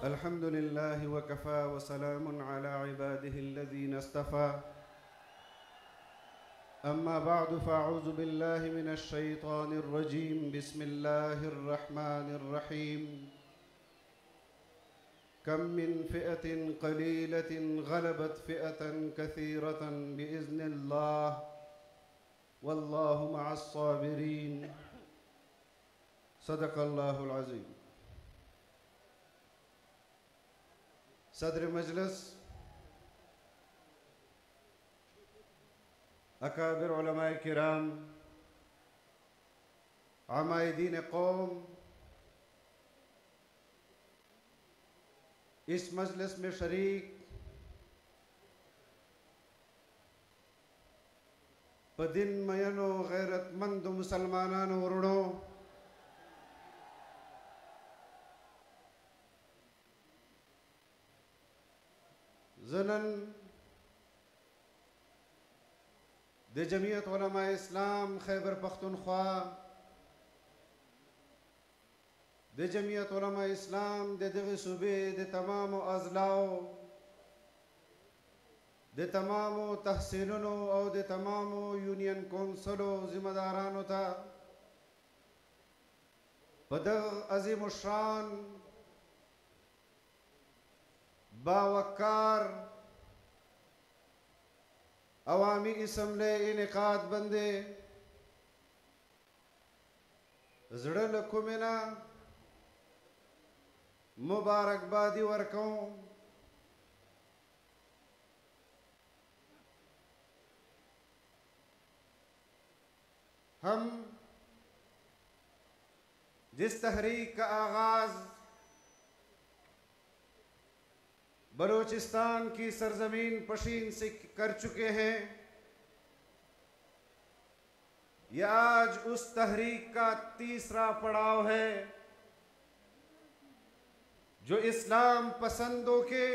अल्हम्दुलिल्लाहि वकफ़ा वसलामुन अला इबादिहि अल्लज़ीना इस्तफ़ा अम्मा बअदु फ़अऊज़ु बिल्लाहि मिनश शैतानिर रजीम बिस्मिल्लाहिर रहमानिर रहीम कम मिन फ़िअतिन क़लीलतिन ग़लबत फ़िअतन कसीरतन बिइज़्निल्लाह वल्लाहु मअस साबिरीन। सदक़ल्लाहुल अज़ीम। सदर मजलिस, अकाबिर उलमाए किराम, आमाइदीन कौम, इस मजलिस में शरीक पदिन मयनो गैरतमंद मुसलमानानो वरुणो ज़नन दे जमीयत उलमा इस्लाम खैबर पख्तूनख्वा दे जमीयत उलमा इस्लाम दे दगे सूबे दे तमाम अज़लाओ दे तमाम तहसीलों और दे तमाम यूनियन कौंसलों जिम्मेदारानों था बदग अज़ीम शान बावकार अवामी इसम्बले इनेकाद बंदे ज़ड़ल कुमिना मुबारकबादी वर्कों हम जिस तहरीक का आगाज़ बलूचिस्तान की सरजमीन पशीन से कर चुके हैं, यह आज उस तहरीक का तीसरा पड़ाव है जो इस्लाम पसंदों के,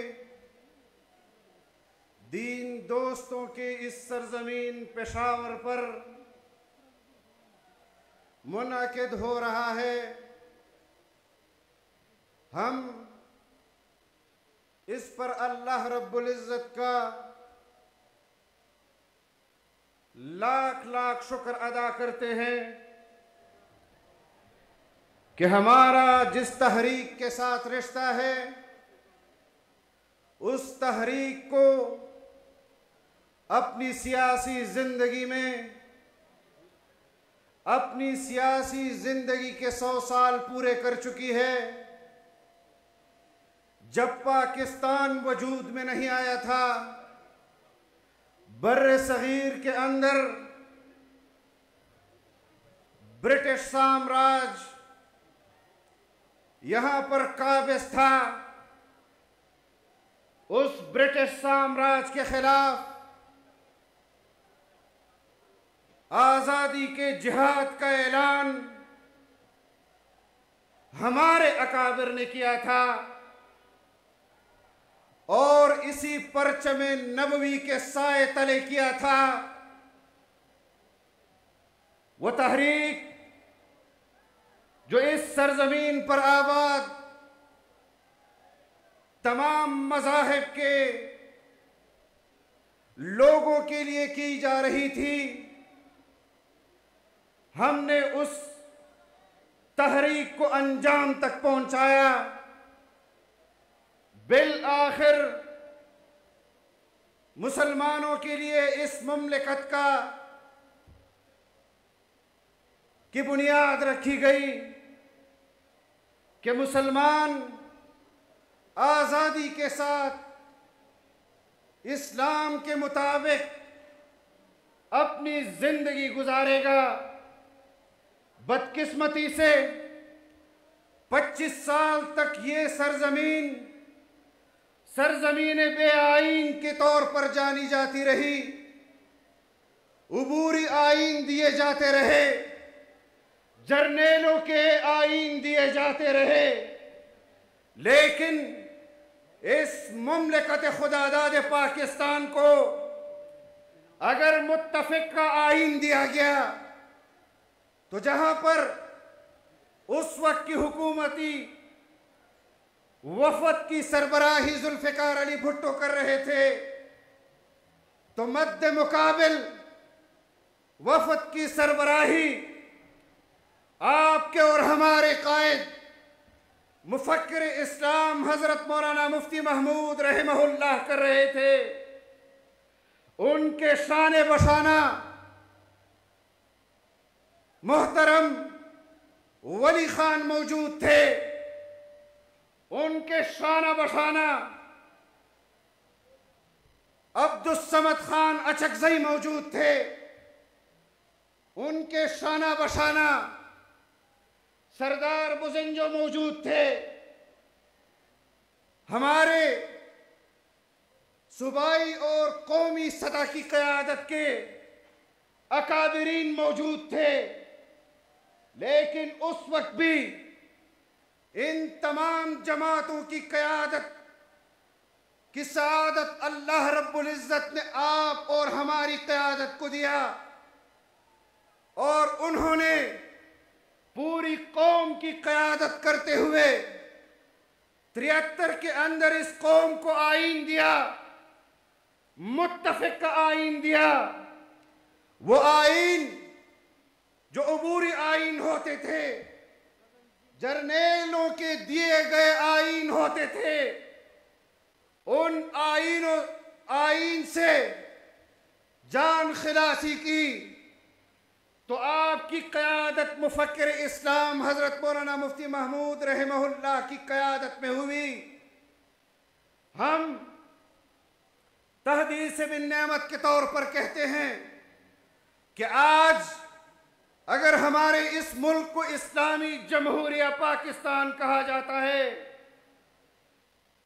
दीन दोस्तों के इस सरजमीन पेशावर पर मुनाकिद हो रहा है। हम इस पर अल्लाह रब्बुल इज़्ज़त का लाख लाख शुक्र अदा करते हैं कि हमारा जिस तहरीक के साथ रिश्ता है उस तहरीक को अपनी सियासी जिंदगी में, अपनी सियासी जिंदगी के 100 साल पूरे कर चुकी है। जब पाकिस्तान वजूद में नहीं आया था, बर्रे सगीर के अंदर ब्रिटिश साम्राज्य यहां पर काबिज था। उस ब्रिटिश साम्राज्य के खिलाफ आजादी के जिहाद का ऐलान हमारे अकाबिर ने किया था और इसी परचमे नबवी के साए तले किया था। वो तहरीक जो इस सरजमीन पर आबाद तमाम मज़ाहिब के लोगों के लिए की जा रही थी, हमने उस तहरीक को अंजाम तक पहुंचाया। बिल आखिर मुसलमानों के लिए इस मुमलिकत का की बुनियाद रखी गई कि मुसलमान आज़ादी के साथ इस्लाम के मुताबिक अपनी जिंदगी गुजारेगा। बदकिस्मती से 25 साल तक ये सरजमीन बेआईन के तौर पर जानी जाती रही। उबूरी आईन दिए जाते रहे, जर्नेलों के आईन दिए जाते रहे, लेकिन इस मुमलिकत खुदादाद पाकिस्तान को अगर मुत्तफिक का आईन दिया गया तो जहां पर उस वक्त की हुकूमती वफद की सरबराही जुल्फिकार अली भुट्टो कर रहे थे, तो मद्दे मुकाबिल वफद की सरबराही आपके और हमारे कायद मुफक्किर इस्लाम हजरत मौलाना मुफ्ती महमूद रहमहुल्लाह कर रहे थे। उनके शान बशाना मोहतरम वली खान मौजूद थे, उनके शाना बशाना अब्दुस्समद खान अचकजई मौजूद थे, उनके शाना बशाना सरदार बुज़ंजो मौजूद थे, हमारे सूबाई और कौमी सतह की क़यादत के अकाबिरीन मौजूद थे। लेकिन उस वक्त भी इन तमाम जमातों की क़यादत की सआदत अल्लाह रब्बुल इज़्ज़त ने आप और हमारी क़यादत को दिया, और उन्होंने पूरी कौम की क़यादत करते हुए 73 के अंदर इस कौम को आईन दिया, मुत्तफ़िक़ का आईन दिया। वो आईन जो अबूरी आईन होते थे, जर्नेलों के दिए गए आईन होते थे, उन आईन से जान खिलासी की तो आपकी क़यादत मुफक्किर इस्लाम हजरत मौलाना मुफ्ती महमूद रहमहुल्लाह की क़यादत में हुई। हम तहदीस बिन नेमत के तौर पर कहते हैं कि आज अगर हमारे इस मुल्क को इस्लामी जमहूरिया पाकिस्तान कहा जाता है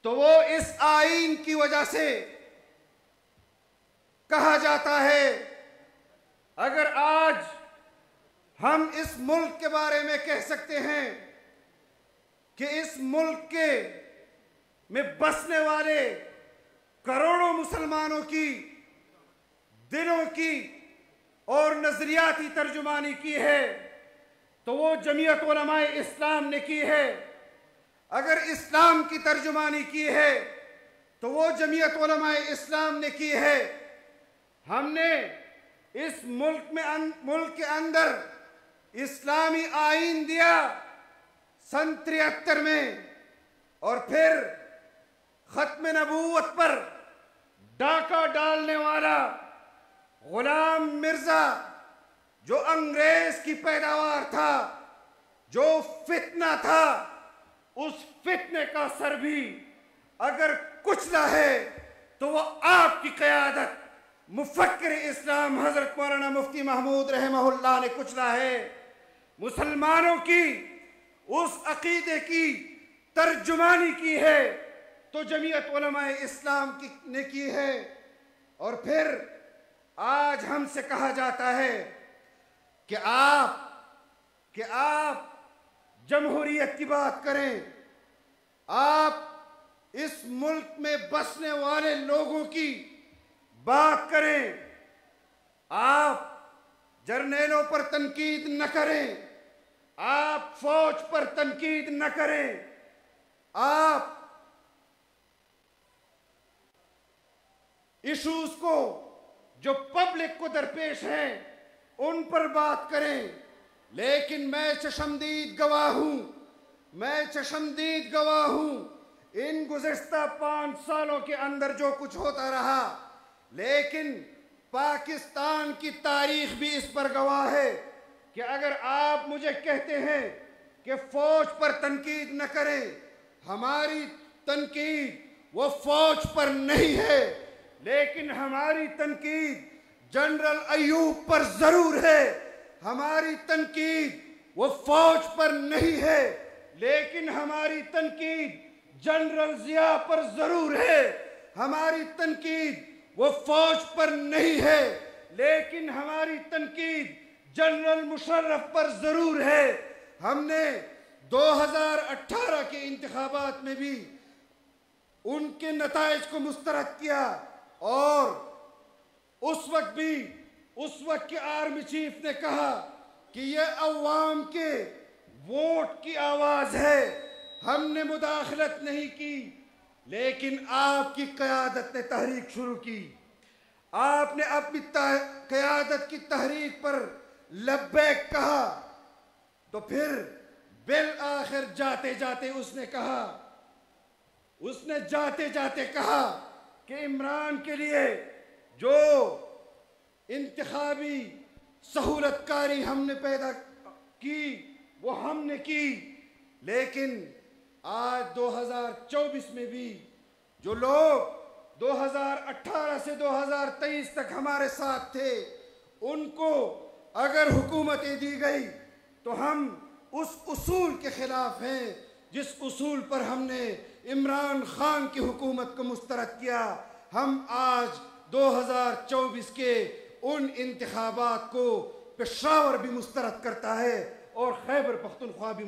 तो वो इस आईन की वजह से कहा जाता है। अगर आज हम इस मुल्क के बारे में कह सकते हैं कि इस मुल्क के में बसने वाले करोड़ों मुसलमानों की दिलों की और नजरियाती तर्जुमानी की है तो वो जमीयत उलमाए इस्लाम ने की है। अगर इस्लाम की तर्जुमानी की है तो वो जमीयत उलमाए इस्लाम ने की है। हमने इस मुल्क के अंदर इस्लामी आईन दिया सन 73 में, और फिर खत्म नबूवत पर डाका डालने वाला गुलाम मिर्जा जो अंग्रेज की पैदावार था, जो फितना था, उस फितने का सर भी अगर कुचला है तो वो आपकी क़यादत मुफक्किर इस्लाम हजरत मौलाना मुफ्ती महमूद रहमहुल्लाह ने कुचला है। मुसलमानों की उस अकीदे की तर्जुमानी की है तो जमीयत उलमाए इस्लाम ने की है। और फिर आज हमसे कहा जाता है कि आप जमहूरियत की बात करें, आप इस मुल्क में बसने वाले लोगों की बात करें, आप जर्नेलों पर तनकीद न करें, आप फौज पर तनकीद न करें, आप इशूज को जो पब्लिक को दरपेश हैं उन पर बात करें। लेकिन मैं चशमदीद गवाह हूं इन गुज़िश्ता 5 सालों के अंदर जो कुछ होता रहा। लेकिन पाकिस्तान की तारीख भी इस पर गवाह है कि अगर आप मुझे कहते हैं कि फौज पर तनकीद न करें, हमारी तनकीद वो फौज पर नहीं है, लेकिन हमारी तनकीद जनरल अयूब पर जरूर है। हमारी तनकीद वो फौज पर नहीं है, लेकिन हमारी तनकीद जनरल जिया पर जरूर है। हमारी तनकीद वो फौज पर नहीं है, लेकिन हमारी तनकीद जनरल मुशर्रफ पर जरूर है। हमने 2018 के इंतखाबात में भी उनके नताइज को मुस्तरद किया, और उस वक्त के आर्मी चीफ ने कहा कि यह अवाम के वोट की आवाज है, हमने मुदाखलत नहीं की, लेकिन आपकी क़यादत ने तहरीक शुरू की। आपने अपनी क़यादत की तहरीक पर लब्बैक कहा, तो फिर बिल आखिर जाते जाते उसने कहा कि इमरान के लिए जो इंतखाबी सहूलतकारी हमने पैदा की वो हमने की, लेकिन आज 2024 में भी जो लोग 2018 से 2023 तक हमारे साथ थे, उनको अगर हुकूमतें दी गई तो हम उस उसूल के खिलाफ हैं जिस उसूल पर हमने इमरान खान की हुकूमत को मुस्तरद किया। हम आज 2024 के उन इंतखाबात को पेशावर भी मुस्तरद करता है और खैबर पख्तूनख्वा भी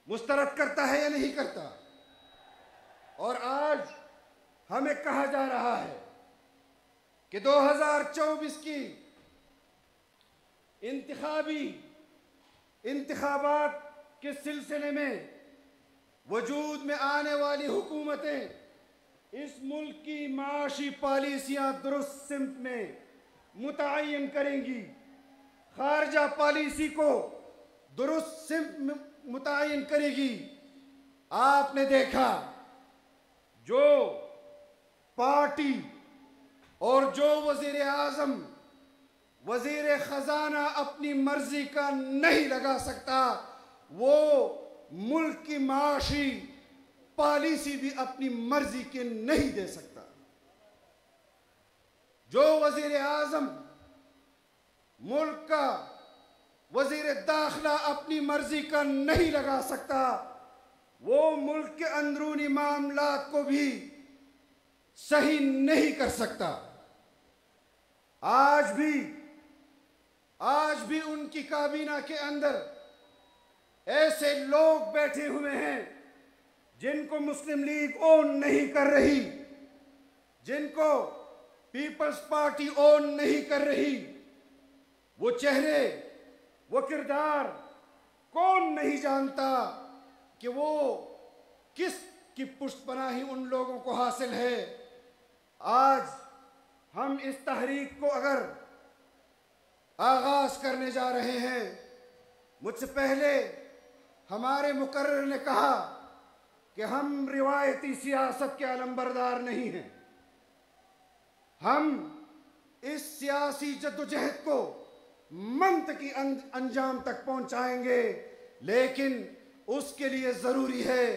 मुस्तरद करता है या नहीं करता। और आज हमें कहा जा रहा है कि 2024 की इंतखाबात के सिलसिले में वजूद में आने वाली हुकूमतें इस मुल्क की माशी पॉलिसियाँ दुरुस्त सिमत में मुतय्यन करेंगी, खारजा पॉलिसी को दुरुस्त सिमत में मुतय्यन करेगी। आपने देखा जो पार्टी और जो वज़ीर आज़म वज़ीर ख़जाना अपनी मर्जी का नहीं लगा सकता, वो मुल्क की माशी पॉलिसी भी अपनी मर्जी के नहीं दे सकता। जो वज़ीर आज़म मुल्क का वज़ीर दाखिला अपनी मर्जी का नहीं लगा सकता, वो मुल्क के अंदरूनी मामलात को भी सही नहीं कर सकता। आज भी उनकी काबीना के अंदर ऐसे लोग बैठे हुए हैं जिनको मुस्लिम लीग ओन नहीं कर रही, जिनको पीपल्स पार्टी ओन नहीं कर रही। वो चेहरे, वो किरदार कौन नहीं जानता कि वो किस की पुष्टपनाही उन लोगों को हासिल है। आज हम इस तहरीक को अगर आगाज करने जा रहे हैं, मुझसे पहले हमारे मुकर्रर ने कहा कि हम रिवायती सियासत के अलंबरदार नहीं हैं। हम इस सियासी जद्दोजहद को मंतकी अंजाम तक पहुंचाएंगे, लेकिन उसके लिए ज़रूरी है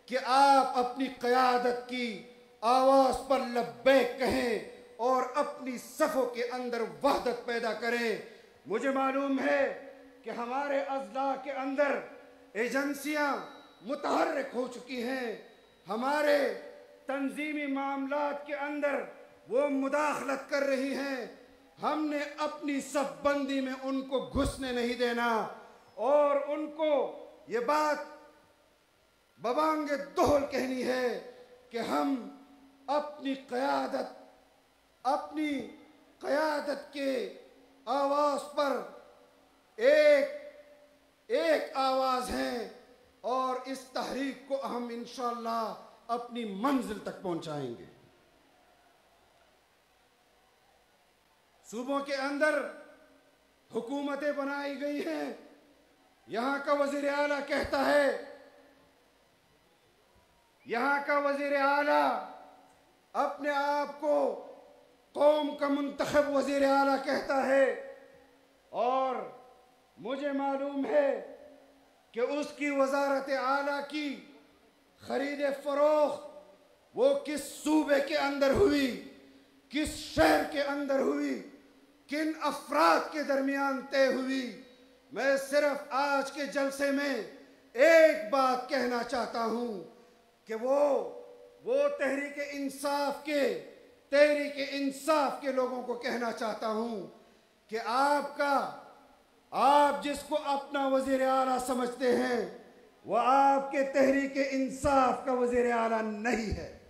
कि आप अपनी क़यादत की आवाज़ पर लब्बैक कहें और अपनी सफ़ों के अंदर वहदत पैदा करें। मुझे मालूम है कि हमारे अज़ला के अंदर एजेंसियां मुतहर्रिक हो चुकी हैं, हमारे तंजीमी मामलात के अंदर वो मुदाखलत कर रही हैं। हमने अपनी सफ़बंदी में उनको घुसने नहीं देना और उनको ये बात बबांगे दोहल कहनी है कि हम अपनी क़यादत के आवाज़ पर एक आवाज़ हैं और इस तहरीक को हम इंशाअल्लाह अपनी मंजिल तक पहुंचाएंगे। सूबों के अंदर हुकूमतें बनाई गई हैं। यहाँ का वज़ीर आला कहता है, यहाँ का वज़ीर आला अपने आप को कौम का मुंतखब वज़ीर आला कहता है, और मुझे मालूम है कि उसकी वज़ारत आला की खरीद फरोख्त वो किस सूबे के अंदर हुई, किस शहर के अंदर हुई, किन अफराद के दरमियान तय हुई। मैं सिर्फ आज के जलसे में एक बात कहना चाहता हूँ कि वो तहरीक इंसाफ के लोगों को कहना चाहता हूँ कि आप जिसको अपना वज़ीर आला समझते हैं, वो आपके तहरीक इंसाफ का वज़ीर आला नहीं है।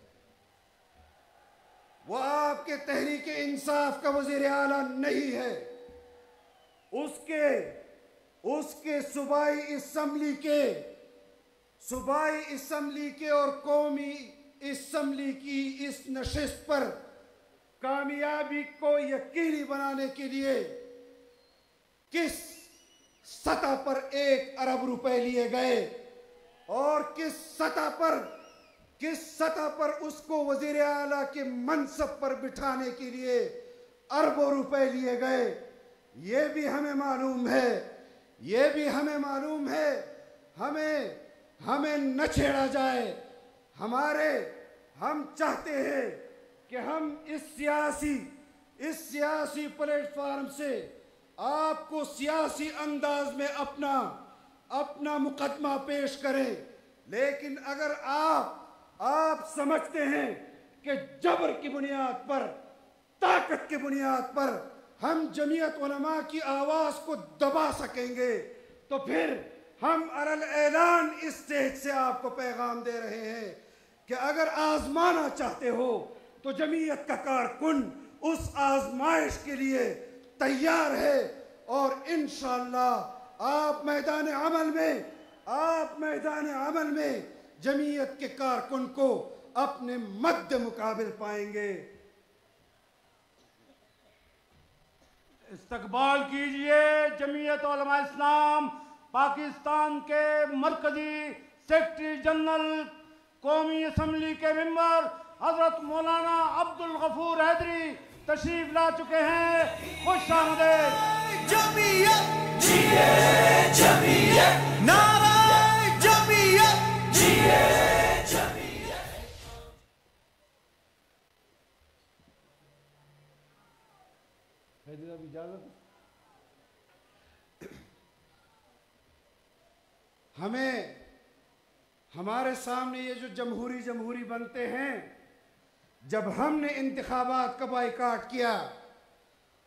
वो आपके तहरीक इंसाफ का वज़ीर आला नहीं है। उसके सूबाई असम्बली के सूबाई असम्बली के और कौमी असम्बली की इस नशिस्त पर कामयाबी को यकीनी बनाने के लिए किस सतह पर 1 अरब रुपए लिए गए और किस सतह पर उसको वजीर आला के मनसब पर बिठाने के लिए अरबों रुपए लिए गए, ये भी हमें मालूम है। हमें न छेड़ा जाए। हम चाहते हैं कि हम इस सियासी प्लेटफॉर्म से आपको सियासी अंदाज में अपना मुकदमा पेश करें, लेकिन अगर आप समझते हैं कि जबर की बुनियाद पर, ताकत की बुनियाद पर हम जमीयत उलमा की आवाज को दबा सकेंगे, तो फिर हम अलल ऐलान इस स्टेज से आपको पैगाम दे रहे हैं कि अगर आजमाना चाहते हो तो जमीयत का कारकुन उस आजमाइश के लिए तैयार है और इंशाअल्लाह आप मैदान अमल में जमीयत के कारकुन को अपने मद्दे मुकाबिल पाएंगे। इस्तकबाल कीजिए जमीयत उलमा इस्लाम पाकिस्तान के मरकजी सेक्रेटरी जनरल कौमी असम्बली के मेंबर हजरत मौलाना अब्दुल गफूर हैदरी तशरीफ ला चुके हैं। खुश आमदीद। जमीयत जिए जमीयत, नारा जमीयत जिए जमीयत। इजाजत। हमारे सामने ये जो जमहूरी बनते हैं, जब हमने इंतखाबात का बाइकाट किया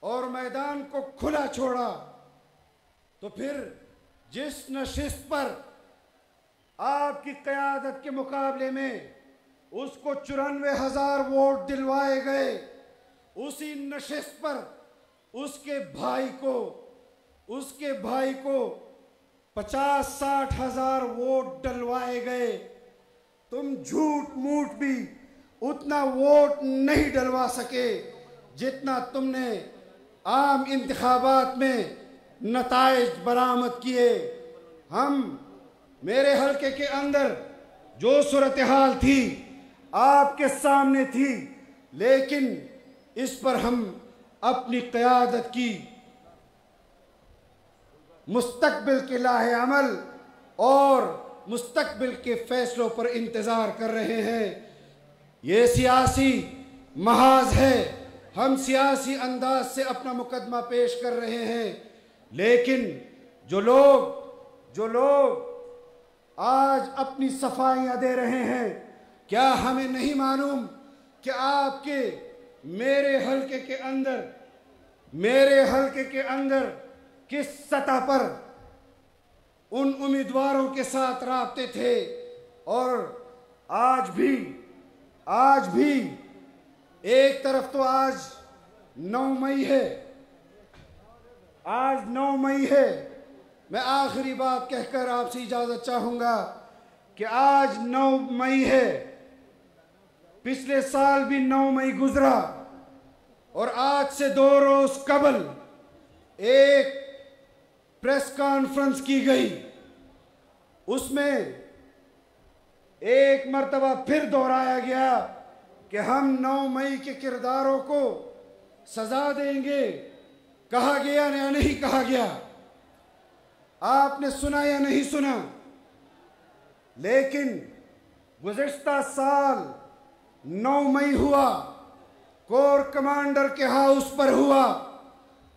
और मैदान को खुला छोड़ा, तो फिर जिस नशिस्त पर आपकी क़यादत के मुकाबले में उसको 94,000 वोट दिलवाए गए, उसी नशिस्त पर उसके भाई को 50-60 हजार वोट डलवाए गए। तुम झूठ मूठ भी उतना वोट नहीं डलवा सके जितना तुमने आम इंतखाबात में नताइज बरामद किए। मेरे हलके के अंदर जो सूरत हाल थी आपके सामने थी, लेकिन इस पर हम अपनी क़यादत की मुस्तकबिल के लाहे अमल और मुस्तकबिल के फैसलों पर इंतज़ार कर रहे हैं। ये सियासी महाज है, हम सियासी अंदाज से अपना मुकदमा पेश कर रहे हैं, लेकिन जो लोग आज अपनी सफाइयाँ दे रहे हैं, क्या हमें नहीं मालूम कि आपके मेरे हलके के अंदर किस सतह पर उन उम्मीदवारों के साथ राब्ते थे। और आज भी एक तरफ तो आज 9 मई है। मैं आखिरी बात कहकर आपसे इजाज़त चाहूँगा कि आज 9 मई है, पिछले साल भी 9 मई गुजरा और आज से 2 रोज कबल एक प्रेस कॉन्फ्रेंस की गई। उसमें एक मर्तबा फिर दोहराया गया कि हम 9 मई के किरदारों को सजा देंगे। कहा गया या नहीं कहा गया? आपने सुना या नहीं सुना? लेकिन गुज़िश्ता साल 9 मई हुआ, कोर कमांडर के हाउस पर हुआ।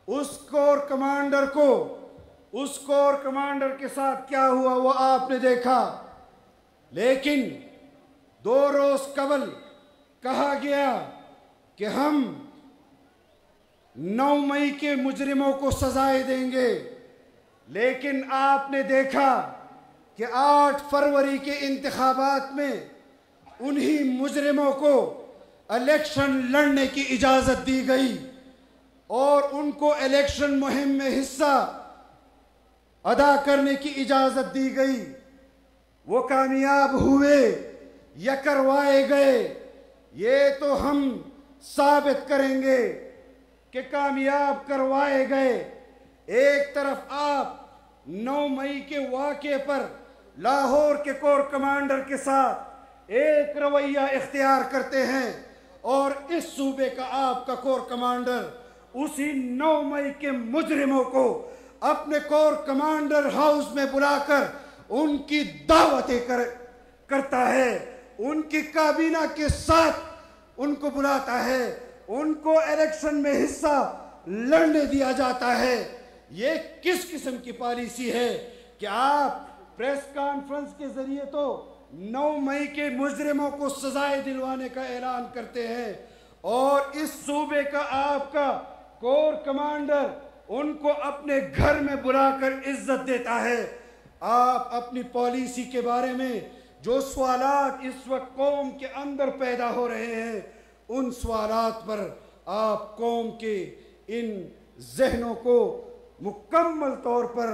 उस कोर कमांडर के साथ क्या हुआ वो आपने देखा। लेकिन 2 रोज कबल कहा गया कि हम 9 मई के मुजरिमों को सजाएं देंगे, लेकिन आपने देखा कि 8 फरवरी के इंतखाबात में उन्हीं मुजरिमों को इलेक्शन लड़ने की इजाज़त दी गई और उनको इलेक्शन मुहिम में हिस्सा अदा करने की इजाज़त दी गई। वो कामयाब हुए या करवाए गए, ये तो हम साबित करेंगे कि कामयाब करवाए गए। एक तरफ आप 9 मई के वाक़े पर लाहौर के कोर कमांडर के साथ एक रवैया इख्तियार करते हैं और इस सूबे का आपका कोर कमांडर उसी 9 मई के मुजरिमों को अपने कोर कमांडर हाउस में बुलाकर उनकी दावतें करता है, उनकी काबीना के साथ उनको बुलाता है, उनको इलेक्शन में हिस्सा लड़ने दिया जाता है। ये किस किस्म की पॉलिसी है कि आप प्रेस कॉन्फ्रेंस के जरिए तो 9 मई के मुजरिमों को सजाएं दिलवाने का ऐलान करते हैं और इस सूबे का आपका कोर कमांडर उनको अपने घर में बुलाकर इज्जत देता है। आप अपनी पॉलिसी के बारे में जो सवालात इस वक्त कौम के अंदर पैदा हो रहे हैं, उन सवालात पर आप कौम के इन जहनों को मुकम्मल तौर पर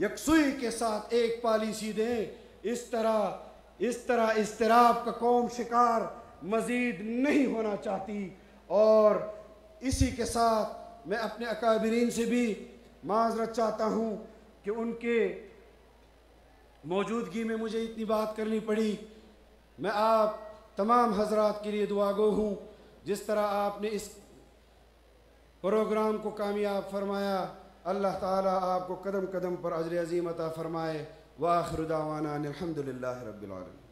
यकसुई के साथ एक पॉलिसी दें। इस तरह इस्तिराब का कौम शिकार मज़ीद नहीं होना चाहती। और इसी के साथ मैं अपने अकाबिरीन से भी माज़रत चाहता हूँ कि उनके मौजूदगी में मुझे इतनी बात करनी पड़ी। मैं आप तमाम हजरात के लिए दुआगो हूँ, जिस तरह आपने इस प्रोग्राम को कामयाब फरमाया, अल्लाह ताला आपको कदम कदम पर अजर अज़ीम अता फरमाए। व आखिर दावाना अनिल हम्दुलिल्लाहि रब्बिल आलमीन।